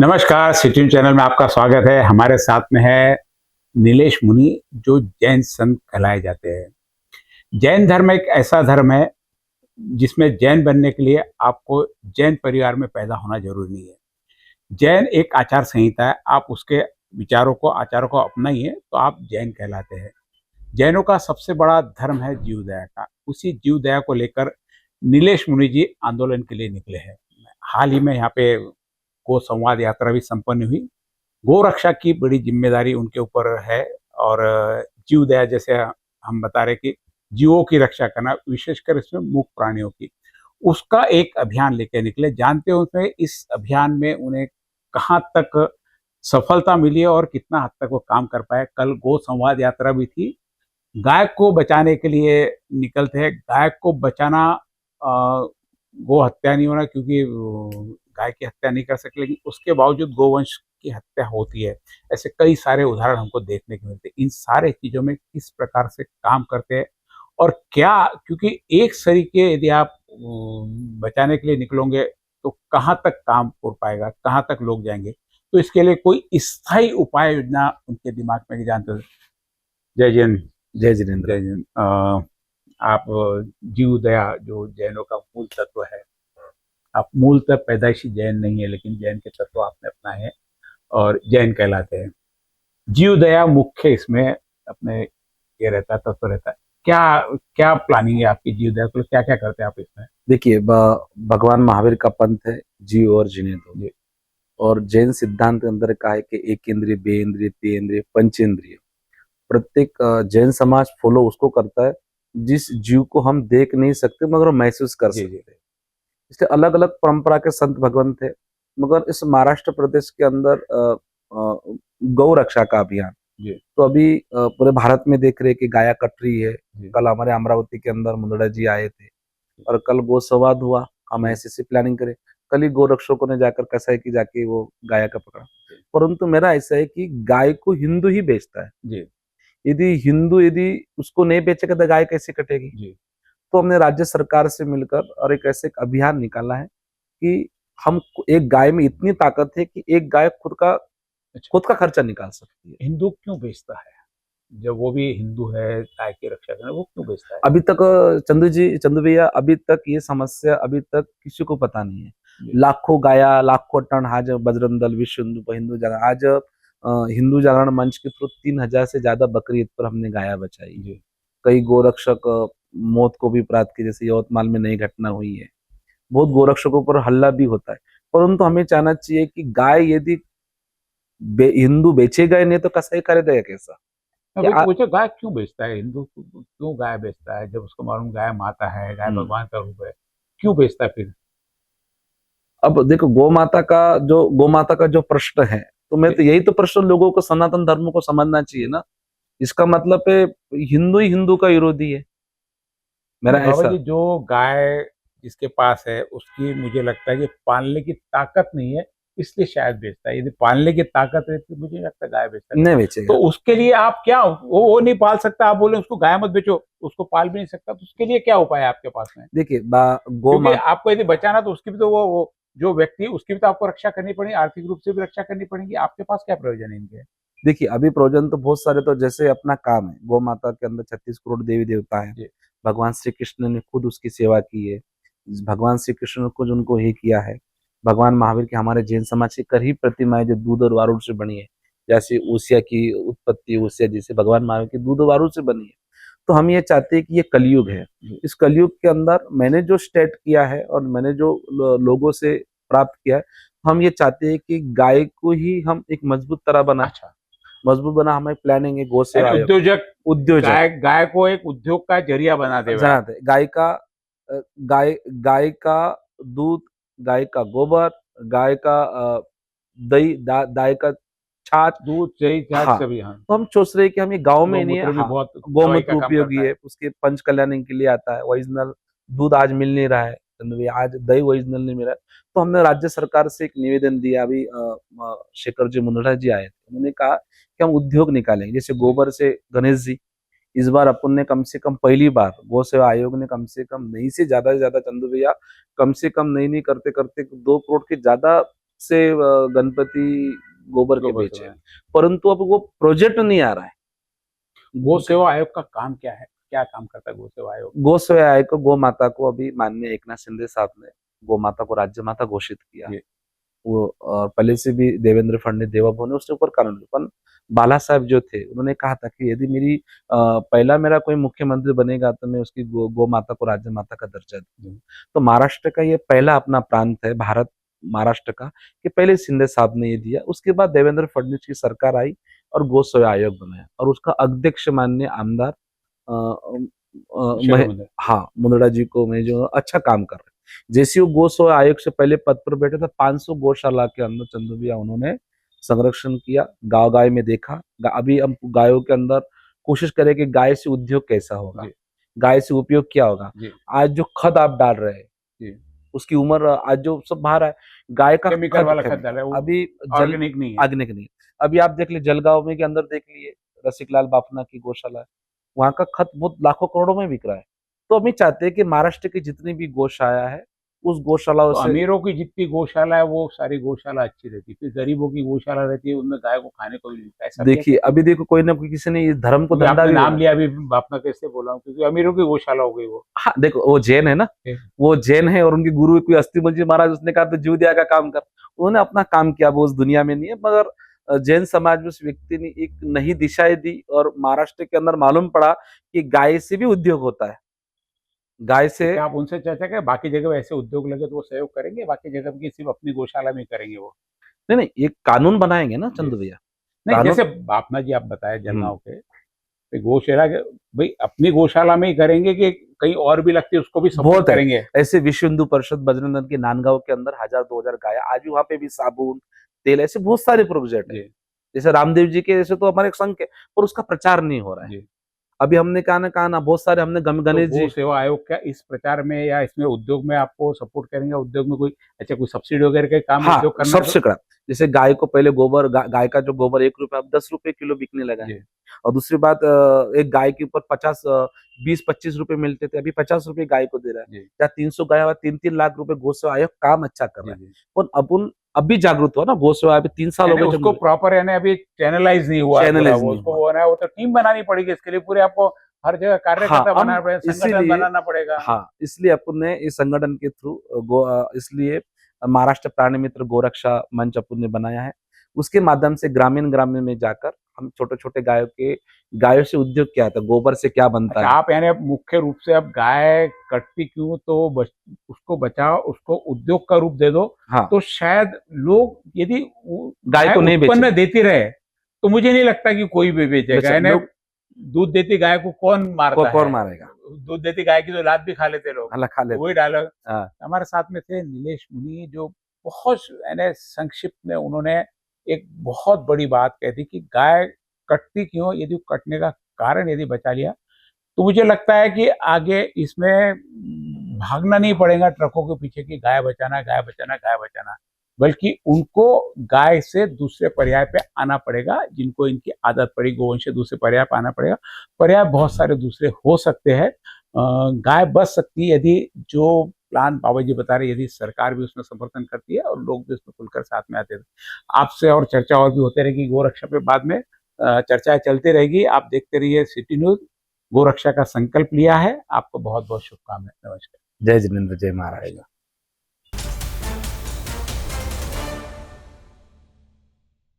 नमस्कार, सिटीन चैनल में आपका स्वागत है। हमारे साथ में है नीलेश मुनि, जो जैन संत कहलाए जाते हैं। जैन धर्म एक ऐसा धर्म है जिसमें जैन बनने के लिए आपको जैन परिवार में पैदा होना जरूरी नहीं है। जैन एक आचार संहिता है, आप उसके विचारों को आचारों को अपनाइए तो आप जैन कहलाते हैं। जैनों का सबसे बड़ा धर्म है जीवदया का। उसी जीवदया को लेकर नीलेश मुनि जी आंदोलन के लिए निकले हैं। हाल ही में यहाँ पे गो संवाद यात्रा भी संपन्न हुई। गो रक्षा की बड़ी जिम्मेदारी उनके ऊपर है और जीव दया, जैसे हम बता रहे कि जीवों की रक्षा करना, विशेषकर इसमें मूक प्राणियों की, उसका एक अभियान लेकर निकले। जानते हो उसमें इस अभियान में उन्हें कहाँ तक सफलता मिली है और कितना हद तक वो काम कर पाए। कल गो संवाद यात्रा भी थी। गाय को बचाने के लिए निकलते हैं। गाय को बचाना, गो हत्या नहीं होना, क्योंकि गाय की हत्या नहीं कर सकते, लेकिन उसके बावजूद गोवंश की हत्या होती है। ऐसे कई सारे उदाहरण हमको देखने को मिलते हैं। इन सारे चीजों में किस प्रकार से काम करते हैं और क्या, क्योंकि एक शरीर के यदि आप बचाने के लिए निकलोगे तो कहाँ तक काम हो पाएगा, कहाँ तक लोग जाएंगे। तो इसके लिए कोई स्थायी उपाय योजना उनके दिमाग में, जानते हो। जय जैन। जय जिनेन्द्र। जय जैन। आप जीव दया जो जैनों का मूल तत्व है, आप मूलतः पैदाइशी जैन नहीं है, लेकिन जैन के तत्व आपने अपना है और जैन कहलाते हैं। जीव दया मुख्य इसमें अपने ये रहता है, तत्व रहता है। क्या क्या प्लानिंग है आपकी जीव दया को, क्या क्या करते हैं आप इसमें? देखिए, भगवान महावीर का पंथ है जीव और जीने दो। और जैन सिद्धांत के अंदर कहा है कि एक इंद्रिय, बे इंद्रिय, ते इंद्रिय, पंचेंद्रिय। प्रत्येक जैन समाज फॉलो उसको करता है जिस जीव को हम देख नहीं सकते मगर महसूस कर सकते हैं। इसलिए अलग अलग परंपरा के संत भगवान थे, मगर इस महाराष्ट्र प्रदेश के अंदर गौ रक्षा का अभियान तो अभी पूरे भारत में देख रहे कि गाया कट रही है। कल हमारे अमरावती के अंदर मुंदड़ा जी आए थे और कल गो संवाद हुआ। हम ऐसी प्लानिंग करें, कल ही गो रक्षकों ने जाकर कसाई की जाके वो गाय का पकड़ा। परंतु मेरा ऐसा है कि गाय को हिंदू ही बेचता है। यदि हिंदू यदि उसको नहीं बेचेगा तो गाय कैसे कटेगी। तो हमने राज्य सरकार से मिलकर और एक ऐसे अभियान निकाला है कि हम एक गाय में इतनी ताकत है कि एक गाय खुद का खर्चा निकाल सकती है। हिंदू क्यों बेचता है? जब वो भी हिंदू है, गाय की रक्षा करना, वो क्यों बेचता है? अभी तक चंदू भैया, अभी तक ये समस्या अभी तक किसी को पता नहीं है। लाखों गाया, लाखों टन आज बजरंग दल, विश्व हिंदू जागरण, आज हिंदू जागरण मंच के थ्रू 3,000 से ज्यादा बकरी ईद पर हमने गाया बचाई। कई गोरक्षक मौत को भी प्राप्त की, जैसे यवतमाल में नई घटना हुई है। बहुत गोरक्षकों पर हल्ला भी होता है, परंतु हमें चाहना चाहिए कि गाय यदि हिंदू बेचेगा ही नहीं तो कसाई खरीदेगा कैसा। गाय क्यों बेचता है? हिंदू क्यों गाय बेचता है? जब उसको मालूम गाय माता है, गाय भगवान का रूप है, क्यों बेचता है फिर? अब देखो, गौ माता का जो प्रश्न है, तो मैं तो यही तो प्रश्न लोगों को, सनातन धर्म को समझना चाहिए ना। इसका मतलब है हिंदू ही हिंदू का विरोधी है, मेरा ऐसा। जो गाय जिसके पास है उसकी, मुझे लगता है कि पालने की ताकत नहीं है, इसलिए शायद बेचता है। यदि पालने की ताकत रहती तो मुझे लगता है गाय बेचता है। नहीं बेचेगा तो उसके लिए आप क्या, वो नहीं पाल सकता, आप बोले उसको गाय मत बेचो, उसको पाल भी नहीं सकता, तो उसके लिए क्या उपाय है आपके पास में? देखिए, क्योंकि आपको यदि बचाना तो उसकी भी तो वो जो व्यक्ति है उसकी भी तो आपको रक्षा करनी पड़ेगी, आर्थिक रूप से भी रक्षा करनी पड़ेगी। आपके पास क्या प्रयोजन है इनके? देखिए, अभी प्रयोजन तो बहुत सारे, तो जैसे अपना काम है, गौ माता के अंदर 36 करोड़ देवी देवता है। भगवान श्री कृष्ण ने खुद उसकी सेवा की है। भगवान श्री कृष्ण ने खुद उनको ही किया है। भगवान महावीर के हमारे जैन समाज की कई प्रतिमाएं जो दूध और वारुड़ से बनी है, जैसे ऊसिया की उत्पत्ति, ऊसिया जैसे भगवान महावीर की दूध और वारुड़ से बनी है। तो हम ये चाहते हैं कि ये कलयुग है। इस कलयुग के अंदर मैंने जो स्टेट किया है और मैंने जो लोगों से प्राप्त किया है, हम ये चाहते हैं कि गाय को ही हम एक मजबूत तरह बना, मजबूत बना। हमारी प्लानिंग है गौ सेवा उद्योजक गाय को एक उद्योग का जरिया बना दे। गाय का दूध, गाय का गोबर, गाय का दही, गाय का छाछ, दूध दही छाछ सभी। तो हम सोच रहे हैं कि हम ये गाँव में नहीं है। गौमूत्र उपयोगी है, उसके पंच कल्याण के लिए आता है। ओरिजिनल दूध आज मिल नहीं रहा है, आज दही ओरिजिनल नहीं मिल रहा है। तो हमने राज्य सरकार से एक निवेदन दिया। अभी शेखर जी मुंदड़ा जी आए थे, उन्होंने कहा कि हम उद्योग निकालेंगे। जैसे गोबर से गणेश जी, इस बार अपन ने कम से कम पहली बार गौ सेवा आयोग ने कम से कम नहीं से ज्यादा चंदू भैया, कम से कम नहीं करते करते 2 करोड़ के ज्यादा से गणपति गोबर के गोबर से बेचे, बनाए। परंतु अब वो प्रोजेक्ट नहीं आ रहा है। गौ सेवा आयोग का काम क्या है, क्या काम करता है गौ सेवा आयोग? गो सेवा आयोग को, गो माता को अभी माननीय एकनाथ शिंदे साहब ने गो माता को राज्य माता घोषित किया। जी। वो और पहले से भी देवेंद्र फडणवीस देवाभवन ने उसके ऊपर कानून, पर बाला साहब जो थे उन्होंने कहा था कि यदि पहला मेरा कोई मुख्यमंत्री बनेगा तो मैं उसकी गो माता को राज्य माता का दर्जा दूं। तो महाराष्ट्र का ये पहला अपना प्रांत है, भारत महाराष्ट्र का, कि पहले शिंदे साहब ने ये दिया। उसके बाद देवेंद्र फडणवीस की सरकार आई और गो सेवा आयोग बनाया और उसका अध्यक्ष माननीय आमदार हाँ मुंदड़ा जी को मैं जो अच्छा काम कर रहे हैं। जैसे वो गो सेवा आयोग से पहले पद पर बैठे थे, 500 गौशाला के अंदर चंदू भैया उन्होंने संरक्षण किया, गांव गाय में देखा। अभी हम गायों के अंदर कोशिश करें कि गाय से उद्योग कैसा होगा, गाय से उपयोग क्या होगा। आज जो खद आप डाल रहे हैं उसकी उम्र आज जो सब बाहर है, गाय का केमिकल वाला खद डाला है, वो अभी ऑर्गेनिक नहीं है। ऑर्गेनिक नहीं। अभी आप देख लीजिए जलगांव में के अंदर देख लिए रसिकलाल बाफना की गौशाला है, वहां का खत बहुत लाखों करोड़ों में बिक रहा है। तो हम चाहते हैं कि महाराष्ट्र की जितनी भी गौशाला है उस गौशालाओं तो से, अमीरों की जितनी गौशाला है वो सारी गौशाला अच्छी रहती है, फिर गरीबों की गौशाला रहती है उनमें गाय को खाने को भी मिलता है। ऐसा देखिए अभी देखो कोई ना कोई किसी ने इस धर्म को धंधा भी नाम लिया, अभी बापना कैसे बोला हूँ, क्योंकि अमीरों की गौशाला हो गई वो। हाँ देखो वो जैन है ना, वो जैन है और उनके गुरु कोई अस्थिमल जी महाराज, उसने कहा तो जीव दया का काम कर, उन्होंने अपना काम किया, वो उस दुनिया में नहीं है। मगर जैन समाज में उस व्यक्ति ने एक नई दिशाएं दी और महाराष्ट्र के अंदर मालूम पड़ा कि गाय से भी उद्योग होता है। गाय से आप उनसे चर्चा करें, बाकी जगह ऐसे उद्योग लगे तो वो सहयोग करेंगे, बाकी जगह की सिर्फ अपनी गौशाला में करेंगे वो? नहीं, एक कानून बनाएंगे ना चंदू भैया। नहीं, जैसे बापना जी आप बताए जलगांव के गौशाला के, भाई अपनी गौशाला में ही करेंगे कि कहीं और भी लगती है उसको भी सपोर्ट करेंगे? ऐसे विश्व हिंदू परिषद बजरंग दल के नांदगांव के अंदर 1000-2000 गाय, आज भी वहां पे भी साबुन तेल ऐसे बहुत सारे प्रोजेक्ट है। जैसे रामदेव जी के जैसे तो हमारे एक संघ है, पर उसका प्रचार नहीं हो रहा है। अभी हमने कहा ना बहुत सारे हमने गणेश जी सेवा आयोग क्या इस प्रचार में या इसमें उद्योग में आपको सपोर्ट करेंगे? उद्योग में कोई अच्छा कोई सब्सिडी वगैरह के काम उद्योग करना? सबसे कड़ा जैसे गाय को पहले गोबर, गाय का जो गोबर 1 रुपए अब 10 रुपए किलो बिकने लगा है। और दूसरी बात, एक गाय के ऊपर 20-25 रुपए मिलते थे, अभी 50 रुपए गाय को दे रहा है। या 300 गाय 3-3 लाख रुपए। गो सेवा आयोग काम अच्छा कर रहा है, पर अपन अभी जागरूक हुआ ना, गो सेवा अभी 3 साल हो गए उसको प्रॉपर यानी अभी चैनलाइज नहीं हुआ, उसको वो है, वो तो टीम बनानी पड़ेगी इसके लिए, पूरे आपको हर जगह कार्यकर्ता बनाना पड़ेगा, संगठन बनाना पड़ेगा। हाँ, इसलिए अपन ने इस संगठन के थ्रू इसलिए महाराष्ट्र प्राणी मित्र गोरक्षा मंच अपन ने बनाया है। उसके माध्यम से ग्रामीण में जाकर हम छोटे-छोटे गायों से उद्योग क्या था, गोबर से क्या बनता है। आप यानी मुख्य रूप से अब गाय कटती क्यों, तो उसको बचाओ, उसको उद्योग का रूप दे दो। हाँ, तो शायद लोग यदि गाय को नहीं उत्पन्न देती रहे तो मुझे नहीं लगता कि कोई भी बेचेगा। दूध देती गाय को कौन मारेगा? दूध देती गाय की तो लात भी खा लेते लोग, वही डायलॉग। हमारे साथ में थे नीलेश मुनि, जो बहुत संक्षिप्त में उन्होंने एक बहुत बड़ी बात कही थी कि गाय कटती क्यों, यदि कटने का कारण यदि बचा लिया तो मुझे लगता है कि आगे इसमें भागना नहीं पड़ेगा ट्रकों के पीछे कि गाय बचाना, गाय बचाना, गाय बचाना, बल्कि उनको गाय से दूसरे पर्याय पे आना पड़ेगा। जिनको इनकी आदत पड़ी गोवंश से दूसरे पर्याय पे आना पड़ेगा। पर्याय बहुत सारे दूसरे हो सकते हैं। गाय बच सकती है यदि जो प्लान बाबा जी बता रहे, यदि सरकार भी उसमें समर्थन करती है और लोग भी उसमें खुलकर साथ में आते हैं। आपसे और चर्चा और भी होते रहेगी गोरक्षा पे, बाद में चर्चाएं चलती रहेगी। आप देखते रहिए सिटी न्यूज। गोरक्षा का संकल्प लिया है। आपको बहुत बहुत शुभकामनाएं। नमस्कार। जय जिनेंद्र, जय महाराज।